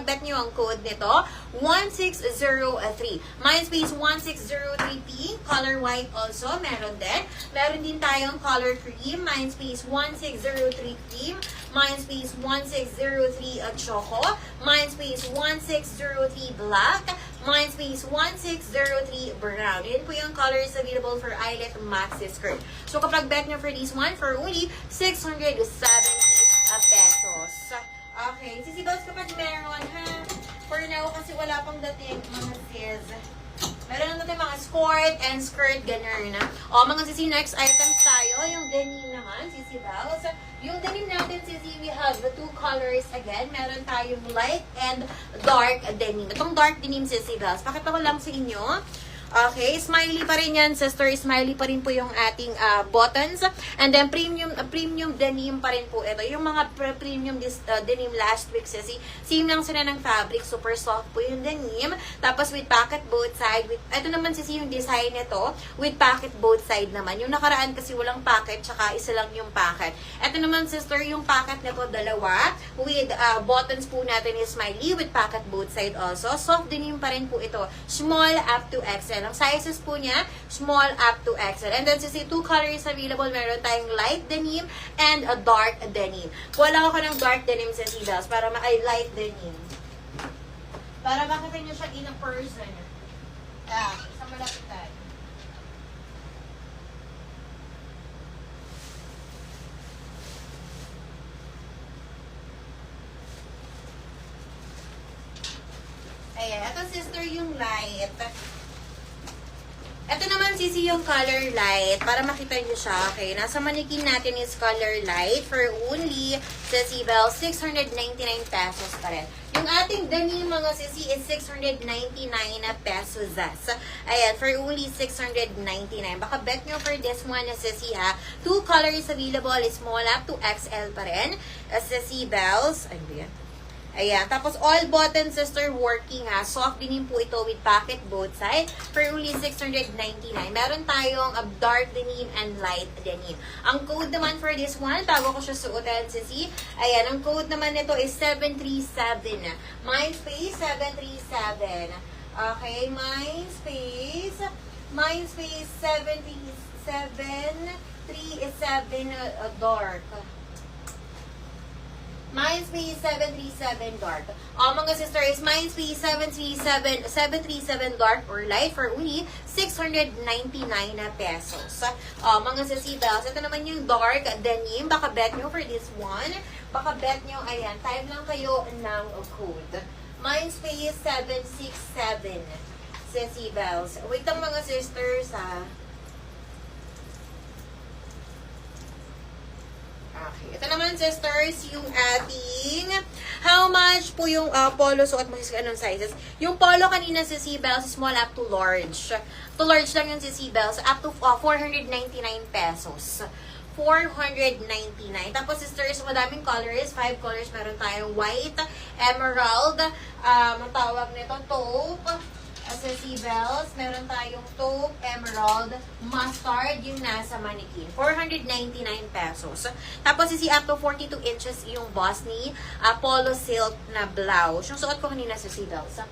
bet nyo ang code nito, 1603. Mindspace 1603 pink, color white also, meron din. Meron din tayong color cream, Mindspace 1603 cream, Mindspace 1603 choco, Mindspace 1603 black, Mindspace 1603 brown. Yan po yung colors available for Eyelet Maxi Skirt. So kapag bet nyo for this one, for only 670 pesos. Okay, sisibas kapag meron ha. For now, kasi wala pang dating mga sis. Meron natin mga skirt and skirt, ganun na. O, mga sisi, next items tayo. Yung denim naman, sisi Bells. Yung denim natin, sisi, we have the two colors again. Meron tayong light and dark denim. Itong dark denim, sisi Bells, pakita ko lang sa inyo. Okay, smiley pa rin yan, sister. Smiley pa rin po yung ating buttons. And then, premium denim pa rin po ito. Yung mga premium denim last week, sisi, same lang sila ng fabric. Super soft po yung denim. Tapos, with pocket both side. Ito naman, sisi, yung design nito. With pocket both side naman. Yung nakaraan kasi walang pocket, tsaka isa lang yung pocket. Ito naman, sister, yung pocket nito, dalawa. With buttons po natin is smiley. With pocket both side also. Soft denim pa rin po ito. Small up to XL. Ang sizes po niya, small up to XL. And then, sisi, two colors available. Meron tayong light denim and a dark denim. Kuha lang ako ng dark denim sa Bells para light denim. Para makita nyo siya in a person. Sa malapitan. Ayan, ito sister yung light. Ito naman, sisi, yung color light. Para makita nyo siya, okay? Nasa manikin natin is color light for only, sisi Bells, 699 pesos pa rin. Yung ating denim, mga sisi, is 699 pesos. Ayan, for only 699. Baka bet nyo for this one, sisi, ha? Two colors available, is small up to XL pa rin. Sisi Bells, ano ba yan? Ayan. Tapos, all button, sister, working ha. Soft denim po ito with pocket both side for only 699. Meron tayong dark denim and light denim. Ang code naman for this one, bago ko siya suotin, sisi. Ayan. Ang code naman nito is 737. Mindspace 737. Okay. Mindspace 737 dark. Mindspace 737 dark. Mga sister is Mindspace 737 dark or light for only 699 pesos. Mga sisi Bells, ito naman yung dark denim. Baka bet nyo for this one. Baka bet nyo, ayan, time lang kayo ng code. Mindspace 767 sisi Bells. Wait lang mga sisters ha. Okay. Ito naman, sisters, yung ating how much po yung polo suot mo sa anong sizes. Yung polo kanina sa Bells, small up to large. To large lang yung sa Bells, up to 499 pesos. 499. Tapos, sisters, madaming colors. 5 colors. Meron tayong white, emerald, matawag nito, taupe, sa Bells, meron tayong taupe, emerald, mustard, yung nasa manikin. 499 pesos. Tapos, isi up to 42 inches yung boss ni polo silk na blouse. Yung suot ko kanina sa Bells.